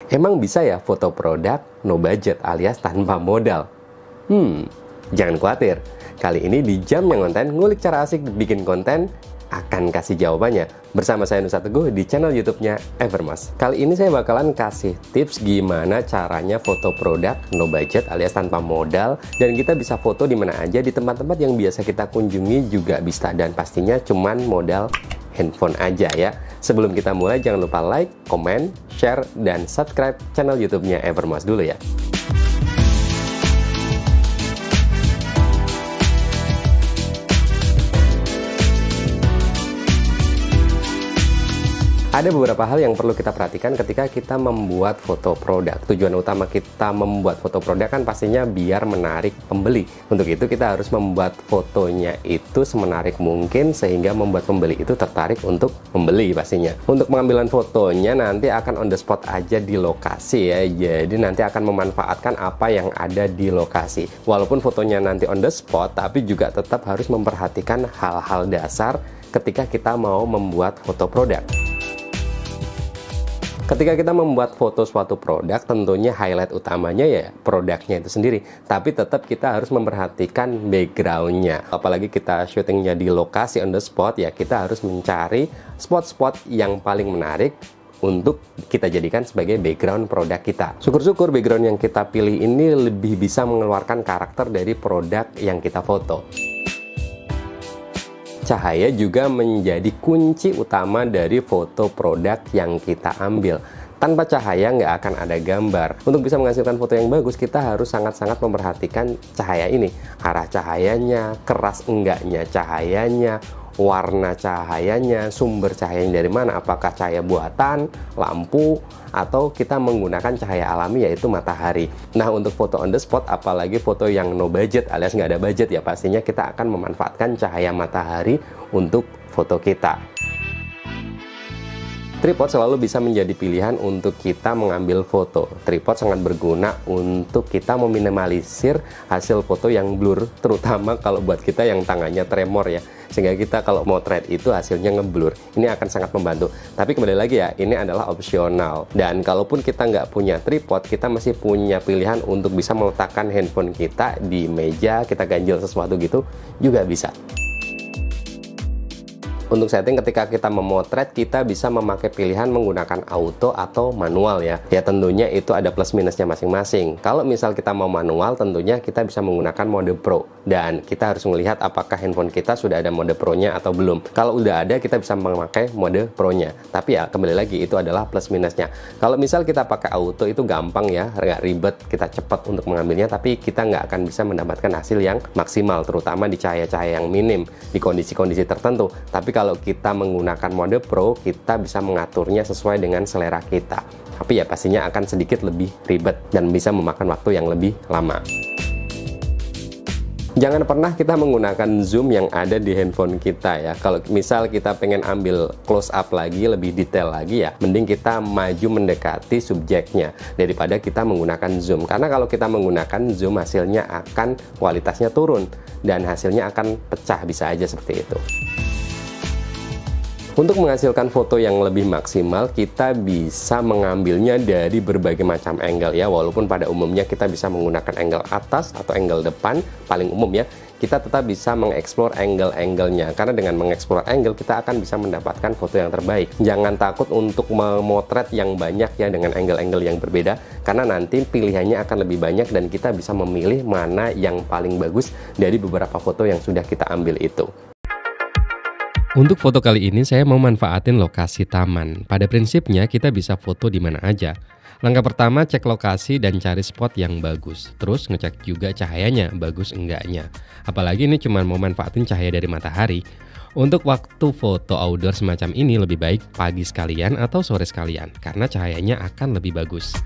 Emang bisa ya foto produk no budget alias tanpa modal? Jangan khawatir. Kali ini di Jamnya Konten, ngulik cara asik bikin konten, akan kasih jawabannya bersama saya Nusa Teguh di channel YouTube-nya Evermas. Kali ini saya bakalan kasih tips gimana caranya foto produk no budget alias tanpa modal, dan kita bisa foto di mana aja, di tempat-tempat yang biasa kita kunjungi juga bisa, dan pastinya cuman modal handphone aja ya. Sebelum kita mulai, jangan lupa like, komen, share, dan subscribe channel YouTube-nya Evermas dulu ya. Ada beberapa hal yang perlu kita perhatikan ketika kita membuat foto produk. Tujuan utama kita membuat foto produk kan pastinya biar menarik pembeli. Untuk itu kita harus membuat fotonya itu semenarik mungkin sehingga membuat pembeli itu tertarik untuk membeli pastinya. Untuk pengambilan fotonya nanti akan on the spot aja di lokasi ya. Jadi nanti akan memanfaatkan apa yang ada di lokasi. Walaupun fotonya nanti on the spot, tapi juga tetap harus memperhatikan hal-hal dasar ketika kita mau membuat foto produk. Ketika kita membuat foto suatu produk, tentunya highlight utamanya ya produknya itu sendiri. Tapi tetap kita harus memperhatikan backgroundnya. Apalagi kita syutingnya di lokasi on the spot, ya kita harus mencari spot-spot yang paling menarik untuk kita jadikan sebagai background produk kita. Syukur-syukur background yang kita pilih ini lebih bisa mengeluarkan karakter dari produk yang kita foto. Cahaya juga menjadi kunci utama dari foto produk yang kita ambil. Tanpa cahaya nggak akan ada gambar. Untuk bisa menghasilkan foto yang bagus, kita harus sangat-sangat memperhatikan cahaya ini. Arah cahayanya, keras enggaknya cahayanya, warna cahayanya, sumber cahayanya dari mana, apakah cahaya buatan, lampu, atau kita menggunakan cahaya alami yaitu matahari. Nah, untuk foto on the spot, apalagi foto yang no budget alias nggak ada budget, ya pastinya kita akan memanfaatkan cahaya matahari untuk foto kita. Tripod selalu bisa menjadi pilihan untuk kita mengambil foto. Tripod sangat berguna untuk kita meminimalisir hasil foto yang blur, terutama kalau buat kita yang tangannya tremor ya. Sehingga kita kalau motret itu hasilnya ngeblur. Ini akan sangat membantu. Tapi kembali lagi ya, ini adalah opsional. Dan kalaupun kita nggak punya tripod, kita masih punya pilihan untuk bisa meletakkan handphone kita di meja, kita ganjil sesuatu gitu, juga bisa. Untuk setting ketika kita memotret, kita bisa memakai pilihan menggunakan auto atau manual ya. Ya tentunya itu ada plus minusnya masing-masing. Kalau misal kita mau manual, tentunya kita bisa menggunakan mode pro. Dan kita harus melihat apakah handphone kita sudah ada mode pro-nya atau belum. Kalau udah ada, kita bisa memakai mode pro-nya. Tapi ya kembali lagi, itu adalah plus minusnya. Kalau misal kita pakai auto itu gampang ya, nggak ribet, kita cepat untuk mengambilnya. Tapi kita nggak akan bisa mendapatkan hasil yang maksimal, terutama di cahaya-cahaya yang minim, di kondisi-kondisi tertentu. Tapi kalau kita menggunakan mode pro, kita bisa mengaturnya sesuai dengan selera kita. Tapi ya pastinya akan sedikit lebih ribet dan bisa memakan waktu yang lebih lama. Jangan pernah kita menggunakan zoom yang ada di handphone kita ya. Kalau misal kita pengen ambil close up lagi, lebih detail lagi ya, mending kita maju mendekati subjeknya daripada kita menggunakan zoom. Karena kalau kita menggunakan zoom, hasilnya akan kualitasnya turun dan hasilnya akan pecah, bisa aja seperti itu. Untuk menghasilkan foto yang lebih maksimal, kita bisa mengambilnya dari berbagai macam angle ya. Walaupun pada umumnya kita bisa menggunakan angle atas atau angle depan, paling umum ya. Kita tetap bisa mengeksplor angle-angle-nya. Karena dengan mengeksplor angle, kita akan bisa mendapatkan foto yang terbaik. Jangan takut untuk memotret yang banyak ya dengan angle-angle yang berbeda. Karena nanti pilihannya akan lebih banyak dan kita bisa memilih mana yang paling bagus dari beberapa foto yang sudah kita ambil itu. Untuk foto kali ini saya mau manfaatin lokasi taman. Pada prinsipnya kita bisa foto di mana aja. Langkah pertama, cek lokasi dan cari spot yang bagus. Terus ngecek juga cahayanya, bagus enggaknya. Apalagi ini cuma mau manfaatin cahaya dari matahari. Untuk waktu foto outdoor semacam ini lebih baik pagi sekalian atau sore sekalian, karena cahayanya akan lebih bagus.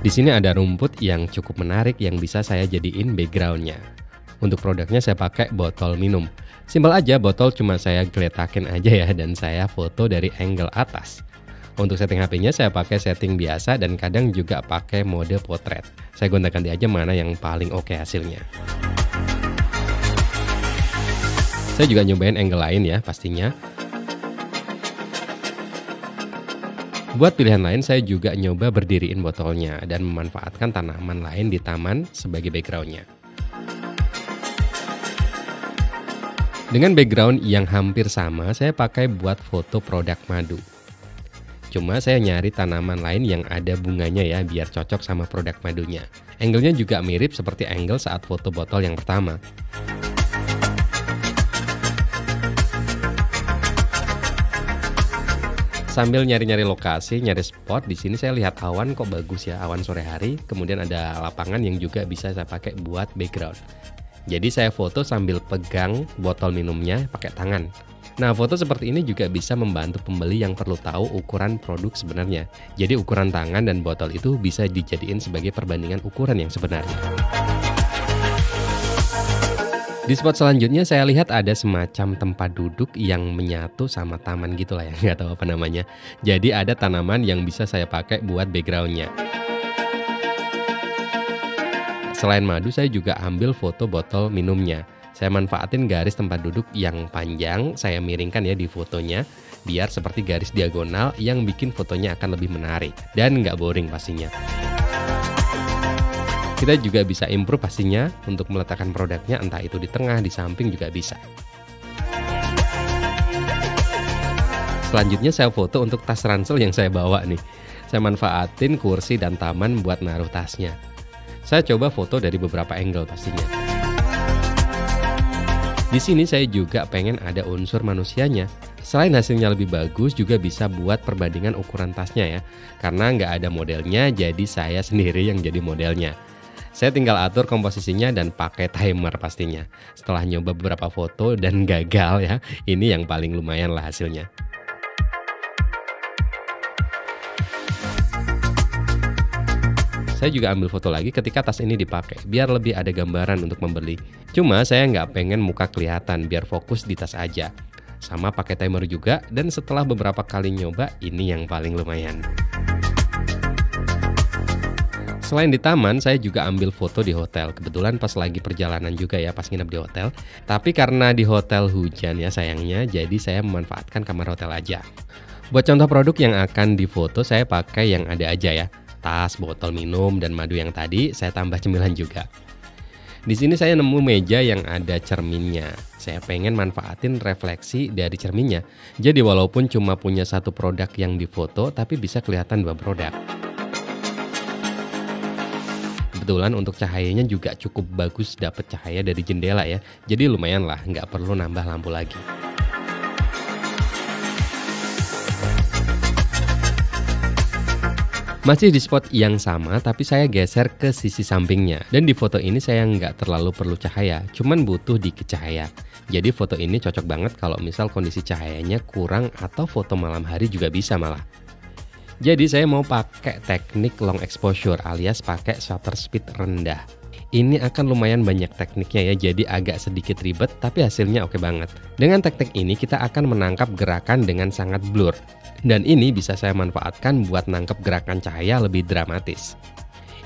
Di sini ada rumput yang cukup menarik yang bisa saya jadiin backgroundnya. Untuk produknya saya pakai botol minum. Simpel aja, botol cuma saya geletakin aja ya, dan saya foto dari angle atas. Untuk setting HP-nya saya pakai setting biasa dan kadang juga pakai mode potret. Saya gonta-ganti aja mana yang paling oke hasilnya. Saya juga nyobain angle lain ya pastinya. Buat pilihan lain, saya juga nyoba berdiriin botolnya dan memanfaatkan tanaman lain di taman sebagai backgroundnya. Dengan background yang hampir sama, saya pakai buat foto produk madu. Cuma saya nyari tanaman lain yang ada bunganya ya, biar cocok sama produk madunya. Angle-nya juga mirip seperti angle saat foto botol yang pertama. Sambil nyari-nyari lokasi, nyari spot, di sini saya lihat awan kok bagus ya, awan sore hari. Kemudian ada lapangan yang juga bisa saya pakai buat background. Jadi saya foto sambil pegang botol minumnya pakai tangan. Nah, foto seperti ini juga bisa membantu pembeli yang perlu tahu ukuran produk sebenarnya. Jadi ukuran tangan dan botol itu bisa dijadiin sebagai perbandingan ukuran yang sebenarnya. Di spot selanjutnya saya lihat ada semacam tempat duduk yang menyatu sama taman gitu lah ya, nggak tahu apa namanya. Jadi ada tanaman yang bisa saya pakai buat backgroundnya. Selain madu, saya juga ambil foto botol minumnya. Saya manfaatin garis tempat duduk yang panjang, saya miringkan ya di fotonya, biar seperti garis diagonal yang bikin fotonya akan lebih menarik dan nggak boring pastinya. Kita juga bisa improve pastinya untuk meletakkan produknya, entah itu di tengah, di samping juga bisa. Selanjutnya saya foto untuk tas ransel yang saya bawa nih. Saya manfaatin kursi dan taman buat naruh tasnya. Saya coba foto dari beberapa angle pastinya. Di sini saya juga pengen ada unsur manusianya. Selain hasilnya lebih bagus, juga bisa buat perbandingan ukuran tasnya ya. Karena nggak ada modelnya, jadi saya sendiri yang jadi modelnya. Saya tinggal atur komposisinya dan pakai timer pastinya. Setelah nyoba beberapa foto dan gagal ya, ini yang paling lumayan lah hasilnya. Saya juga ambil foto lagi ketika tas ini dipakai, biar lebih ada gambaran untuk membeli. Cuma saya nggak pengen muka kelihatan, biar fokus di tas aja. Sama pakai timer juga, dan setelah beberapa kali nyoba, ini yang paling lumayan. Selain di taman, saya juga ambil foto di hotel. Kebetulan pas lagi perjalanan juga ya, pas nginep di hotel. Tapi karena di hotel hujan ya sayangnya, jadi saya memanfaatkan kamar hotel aja. Buat contoh produk yang akan difoto, saya pakai yang ada aja ya. Tas, botol minum, dan madu yang tadi, saya tambah cemilan juga. Di sini saya nemu meja yang ada cerminnya. Saya pengen manfaatin refleksi dari cerminnya. Jadi walaupun cuma punya satu produk yang difoto, tapi bisa kelihatan dua produk. Kebetulan untuk cahayanya juga cukup bagus, dapat cahaya dari jendela ya. Jadi lumayan lah, nggak perlu nambah lampu lagi. Masih di spot yang sama, tapi saya geser ke sisi sampingnya. Dan di foto ini saya nggak terlalu perlu cahaya, cuman butuh dikit cahaya. Jadi foto ini cocok banget kalau misal kondisi cahayanya kurang atau foto malam hari juga bisa malah. Jadi saya mau pakai teknik long exposure alias pakai shutter speed rendah. Ini akan lumayan banyak tekniknya ya, jadi agak sedikit ribet tapi hasilnya oke banget. Dengan teknik ini kita akan menangkap gerakan dengan sangat blur. Dan ini bisa saya manfaatkan buat nangkep gerakan cahaya lebih dramatis.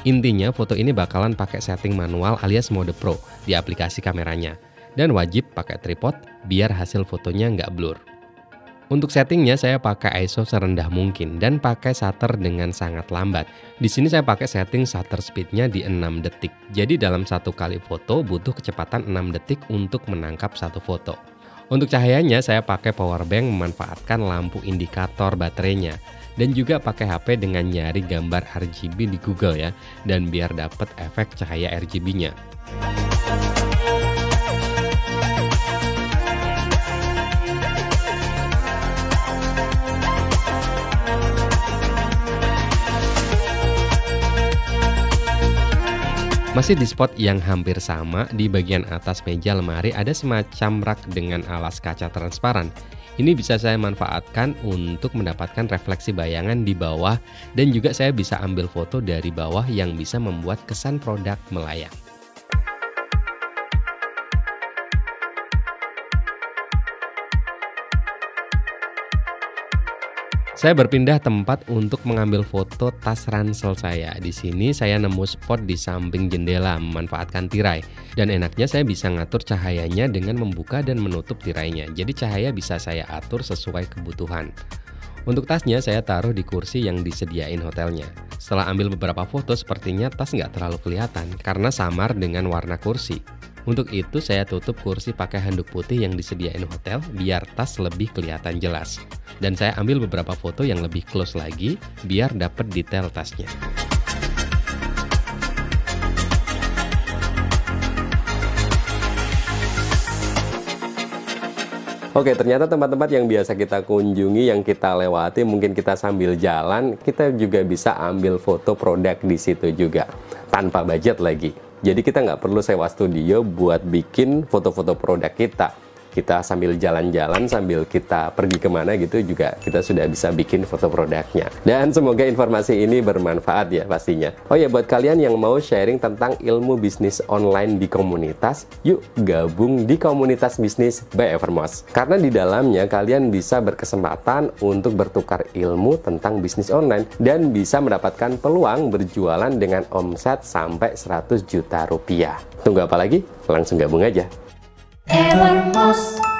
Intinya foto ini bakalan pakai setting manual alias mode pro di aplikasi kameranya. Dan wajib pakai tripod biar hasil fotonya nggak blur. Untuk settingnya saya pakai ISO serendah mungkin dan pakai shutter dengan sangat lambat. Di sini saya pakai setting shutter speednya di 6 detik. Jadi dalam satu kali foto butuh kecepatan 6 detik untuk menangkap satu foto. Untuk cahayanya saya pakai power bank memanfaatkan lampu indikator baterainya. Dan juga pakai HP dengan nyari gambar RGB di Google ya. Dan biar dapat efek cahaya RGB-nya. Masih di spot yang hampir sama, di bagian atas meja lemari ada semacam rak dengan alas kaca transparan. Ini bisa saya manfaatkan untuk mendapatkan refleksi bayangan di bawah dan juga saya bisa ambil foto dari bawah yang bisa membuat kesan produk melayang. Saya berpindah tempat untuk mengambil foto tas ransel saya. Di sini saya nemu spot di samping jendela memanfaatkan tirai. Dan enaknya saya bisa ngatur cahayanya dengan membuka dan menutup tirainya. Jadi cahaya bisa saya atur sesuai kebutuhan. Untuk tasnya saya taruh di kursi yang disediain hotelnya. Setelah ambil beberapa foto, sepertinya tas nggak terlalu kelihatan karena samar dengan warna kursi. Untuk itu saya tutup kursi pakai handuk putih yang disediain hotel biar tas lebih kelihatan jelas. Dan saya ambil beberapa foto yang lebih close lagi biar dapat detail tasnya. Oke, ternyata tempat-tempat yang biasa kita kunjungi, yang kita lewati, mungkin kita sambil jalan, kita juga bisa ambil foto produk di situ juga, tanpa budget lagi. Jadi kita nggak perlu sewa studio buat bikin foto-foto produk kita. Kita sambil jalan-jalan, sambil kita pergi kemana gitu juga kita sudah bisa bikin foto produknya. Dan semoga informasi ini bermanfaat ya pastinya. Oh ya, buat kalian yang mau sharing tentang ilmu bisnis online di komunitas, yuk gabung di komunitas bisnis by Evermost. Karena di dalamnya kalian bisa berkesempatan untuk bertukar ilmu tentang bisnis online dan bisa mendapatkan peluang berjualan dengan omset sampai 100 juta rupiah. Tunggu apa lagi? Langsung gabung aja. Evermost.